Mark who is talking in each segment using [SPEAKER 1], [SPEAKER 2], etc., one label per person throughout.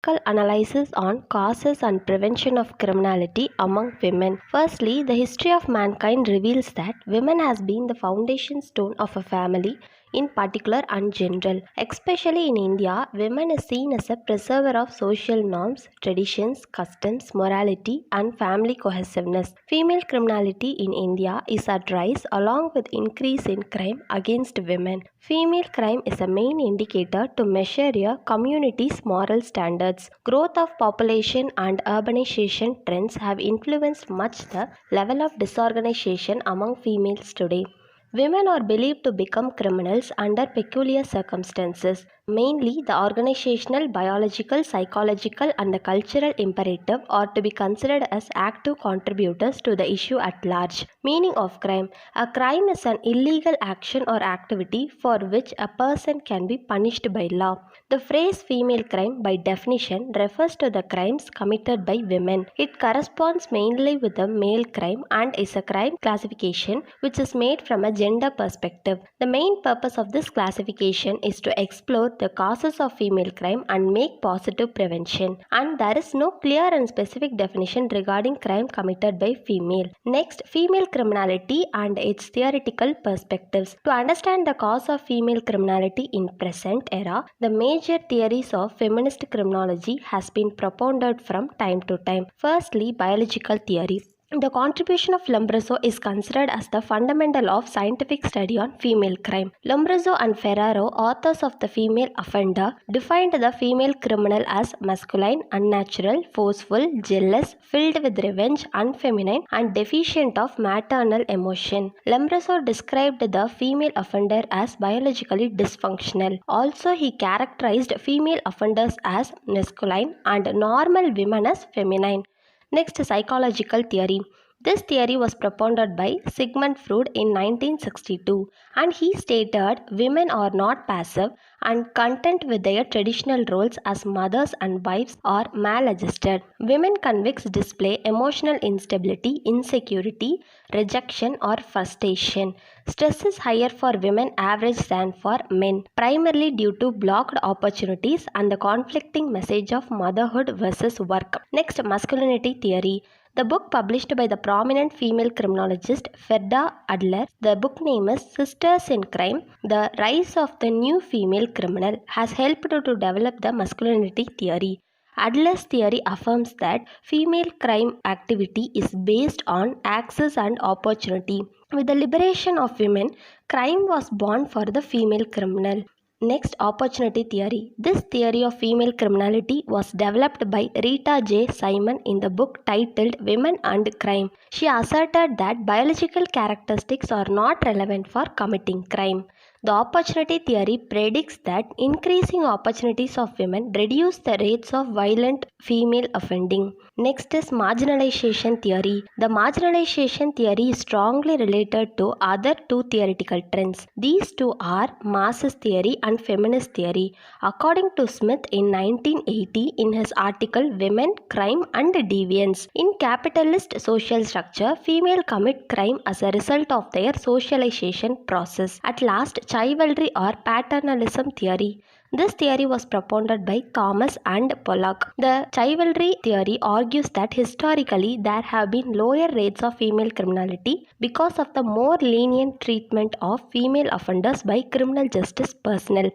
[SPEAKER 1] Analysis on causes and prevention of criminality among women. Firstly, the history of mankind reveals that women has been the foundation stone of a family in particular and general. Especially in India, women is seen as a preserver of social norms, traditions, customs, morality and family cohesiveness. Female criminality in India is at rise along with increase in crime against women. Female crime is a main indicator to measure a community's moral standards. Growth of population and urbanization trends have influenced much the level of disorganization among females today. Women are believed to become criminals under peculiar circumstances. Mainly, the organizational, biological, psychological, and the cultural imperative are to be considered as active contributors to the issue at large. Meaning of crime. A crime is an illegal action or activity for which a person can be punished by law. The phrase female crime, by definition, refers to the crimes committed by women. It corresponds mainly with the male crime and is a crime classification which is made from a gender perspective. The main purpose of this classification is to explore the causes of female crime and make positive prevention. And there is no clear and specific definition regarding crime committed by female. Next, female criminality and its theoretical perspectives. To understand the cause of female criminality in present era, the major theories of feminist criminology has been propounded from time to time. Firstly, biological theory. The contribution of Lombroso is considered as the fundamental of scientific study on female crime. Lombroso and Ferraro, authors of The Female Offender, defined the female criminal as masculine, unnatural, forceful, jealous, filled with revenge, unfeminine, and deficient of maternal emotion. Lombroso described the female offender as biologically dysfunctional. Also, he characterized female offenders as masculine and normal women as feminine. Next, psychological theory. This theory was propounded by Sigmund Freud in 1962, and he stated women are not passive and content with their traditional roles as mothers and wives or maladjusted. Women convicts display emotional instability, insecurity, rejection or frustration. Stress is higher for women average than for men, primarily due to blocked opportunities and the conflicting message of motherhood versus work. Next, masculinity theory. The book published by the prominent female criminologist Ferda Adler, the book name is Sisters in Crime, The Rise of the New Female Criminal, has helped to develop the masculinity theory. Adler's theory affirms that female crime activity is based on access and opportunity. With the liberation of women, crime was born for the female criminal. Next, opportunity theory. This theory of female criminality was developed by Rita J. Simon in the book titled Women and Crime. She asserted that biological characteristics are not relevant for committing crime. The opportunity theory predicts that increasing opportunities of women reduce the rates of violent female offending. Next is marginalization theory. The marginalization theory is strongly related to other two theoretical trends. These two are Marxist theory and feminist theory. According to Smith in 1980 in his article Women, Crime and Deviance, in capitalist social structure, female commit crime as a result of their socialization process. At last, chivalry or paternalism theory. This theory was propounded by Thomas and Pollock. The chivalry theory argues that historically there have been lower rates of female criminality because of the more lenient treatment of female offenders by criminal justice personnel.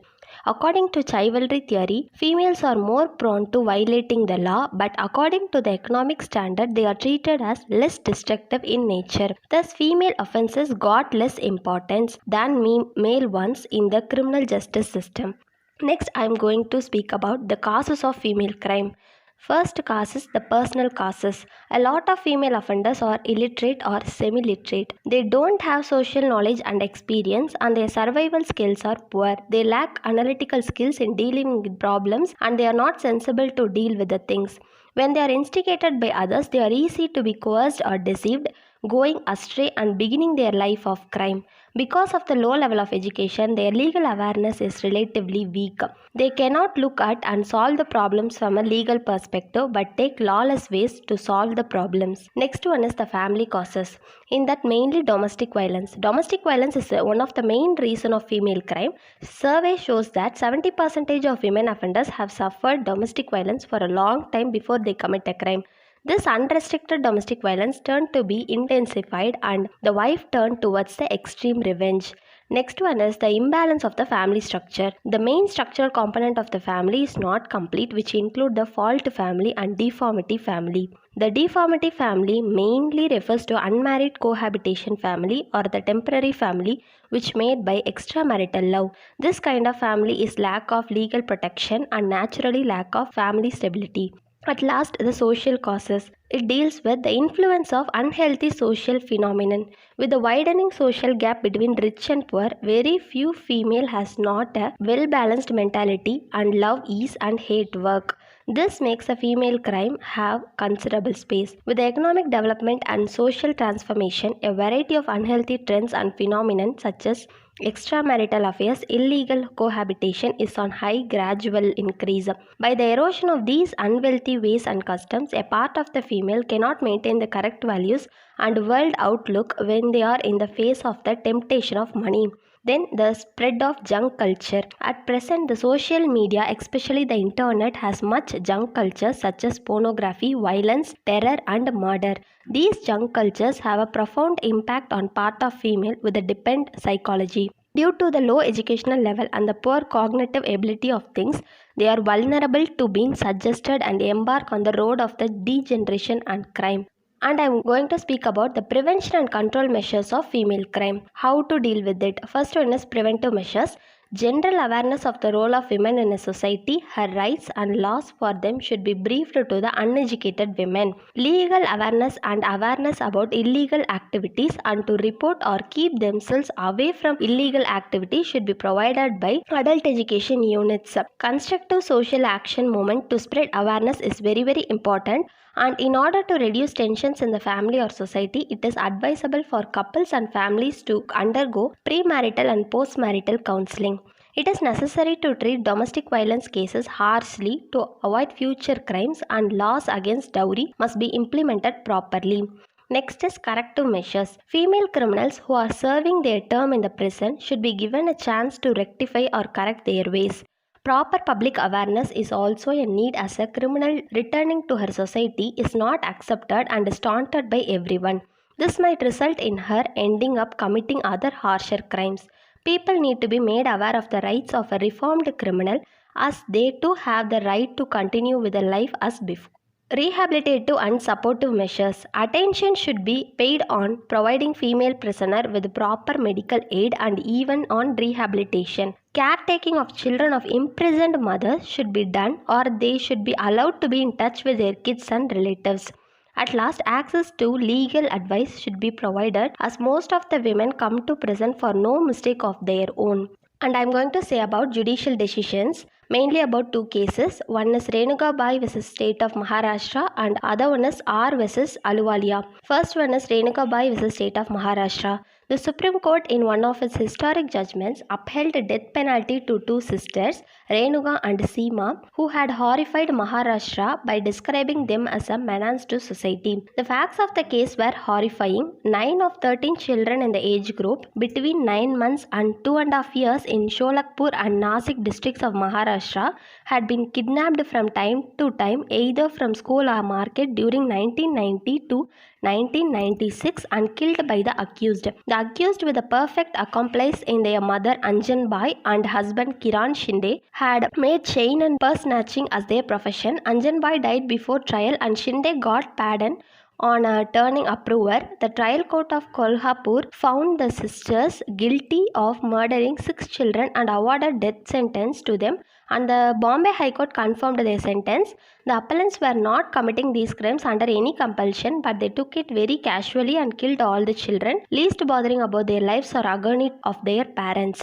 [SPEAKER 1] According to chivalry theory, females are more prone to violating the law, but according to the economic standard, they are treated as less destructive in nature. Thus, female offences got less importance than male ones in the criminal justice system. Next, I am going to speak about the causes of female crime. First cause is the personal causes. A lot of female offenders are illiterate or semi-literate. They don't have social knowledge and experience, and their survival skills are poor. They lack analytical skills in dealing with problems, and they are not sensible to deal with the things. When they are instigated by others, they are easy to be coerced or deceived. going astray and beginning their life of crime. Because of the low level of education, their legal awareness is relatively weak. They cannot look at and solve the problems from a legal perspective but take lawless ways to solve the problems. Next one is the family causes. In that, mainly domestic violence. Domestic violence is one of the main reason of female crime. Survey shows that 70% of women offenders have suffered domestic violence for a long time before they commit a crime. This unrestricted domestic violence turned to be intensified and the wife turned towards the extreme revenge. Next one is the imbalance of the family structure. The main structural component of the family is not complete, which include the fault family and deformity family. The deformity family mainly refers to unmarried cohabitation family or the temporary family which made by extramarital love. This kind of family is lack of legal protection and naturally lack of family stability. At last, the social causes. It deals with the influence of unhealthy social phenomenon. With the widening social gap between rich and poor, very few female has not a well-balanced mentality and love ease and hate work. This makes a female crime have considerable space. With the economic development and social transformation, a variety of unhealthy trends and phenomena such as extramarital affairs, illegal cohabitation is on high gradual increase. By the erosion of these unwealthy ways and customs, a part of the female cannot maintain the correct values and world outlook when they are in the face of the temptation of money. Then the spread of junk culture. At present, the social media, especially the internet, has much junk culture such as pornography, violence, terror and murder. These junk cultures have a profound impact on part of female with a dependent psychology. Due to the low educational level and the poor cognitive ability of things, they are vulnerable to being suggested and embark on the road of the degeneration and crime. And I'm going to speak about the prevention and control measures of female crime. How to deal with it. First one is preventive measures. General awareness of the role of women in a society, her rights and laws for them should be briefed to the uneducated women. Legal awareness and awareness about illegal activities and to report or keep themselves away from illegal activities should be provided by adult education units. Constructive social action movement to spread awareness is very important. And in order to reduce tensions in the family or society, it is advisable for couples and families to undergo premarital and postmarital counseling. It is necessary to treat domestic violence cases harshly to avoid future crimes, and laws against dowry must be implemented properly. Next is corrective measures. Female criminals who are serving their term in the prison should be given a chance to rectify or correct their ways. Proper public awareness is also a need as a criminal returning to her society is not accepted and is taunted by everyone. This might result in her ending up committing other harsher crimes. People need to be made aware of the rights of a reformed criminal as they too have the right to continue with their life as before. Rehabilitative and supportive measures. Attention should be paid on providing female prisoner with proper medical aid and even on rehabilitation. Caretaking of children of imprisoned mothers should be done, or they should be allowed to be in touch with their kids and relatives. At last, access to legal advice should be provided as most of the women come to prison for no mistake of their own. And I am going to say about judicial decisions, mainly about two cases. One is Renuka Bai vs. State of Maharashtra and other one is R vs. Ahluwalia. First one is Renuka Bai vs. State of Maharashtra. The Supreme Court in one of its historic judgments upheld death penalty to two sisters, Renuka and Seema, who had horrified Maharashtra by describing them as a menace to society. The facts of the case were horrifying. 9 of 13 children in the age group between 9 months and 2.5 years in Sholakpur and Nasik districts of Maharashtra had been kidnapped from time to time either from school or market during 1990 to 1996 and killed by the accused. The accused, with a perfect accomplice in their mother Anjan Bai and husband Kiran Shinde, had made chain and purse snatching as their profession. Anjan Bai died before trial and Shinde got pardon on turning approver. The trial court of Kolhapur found the sisters guilty of murdering 6 children and awarded death sentence to them, and the Bombay High Court confirmed their sentence. The appellants were not committing these crimes under any compulsion, but they took it very casually and killed all the children, least bothering about their lives or agony of their parents.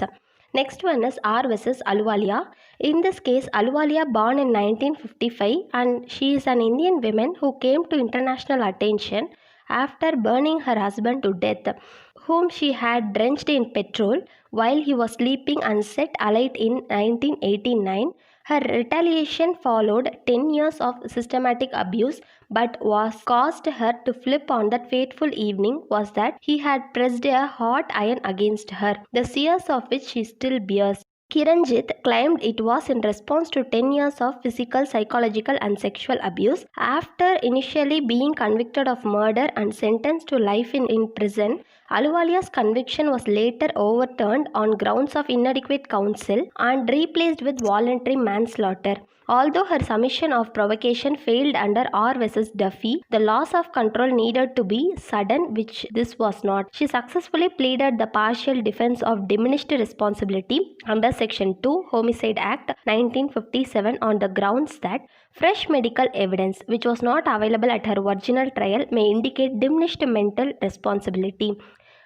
[SPEAKER 1] Next one is R vs. Ahluwalia. In this case, Ahluwalia born in 1955 and she is an Indian woman who came to international attention after burning her husband to death, whom she had drenched in petrol while he was sleeping and set alight in 1989. Her retaliation followed 10 years of systematic abuse, but what caused her to flip on that fateful evening was that he had pressed a hot iron against her, the sears of which she still bears. Kiranjit claimed it was in response to 10 years of physical, psychological, and sexual abuse. After initially being convicted of murder and sentenced to life in prison, Ahluwalia's conviction was later overturned on grounds of inadequate counsel and replaced with voluntary manslaughter. Although her submission of provocation failed under R vs. Duffy, the loss of control needed to be sudden, which this was not. She successfully pleaded the partial defense of diminished responsibility under Section 2 Homicide Act 1957 on the grounds that fresh medical evidence, which was not available at her original trial, may indicate diminished mental responsibility.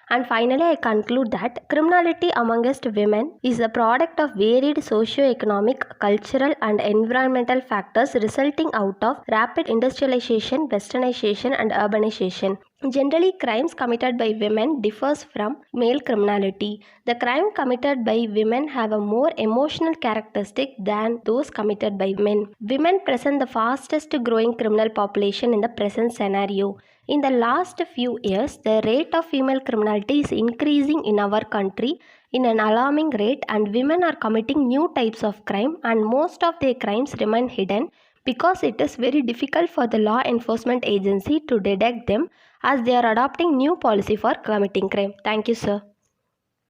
[SPEAKER 1] And finally, I conclude that criminality amongst women is a product of varied socio-economic, cultural, and environmental factors resulting out of rapid industrialization, westernization, and urbanization. Generally, crimes committed by women differs from male criminality. The crime committed by women have a more emotional characteristic than those committed by men. Women present the fastest growing criminal population in the present scenario. In the last few years, the rate of female criminality is increasing in our country in an alarming rate, and women are committing new types of crime, and most of their crimes remain hidden because it is very difficult for the law enforcement agency to detect them, as they are adopting new policy for committing crime. Thank you, sir.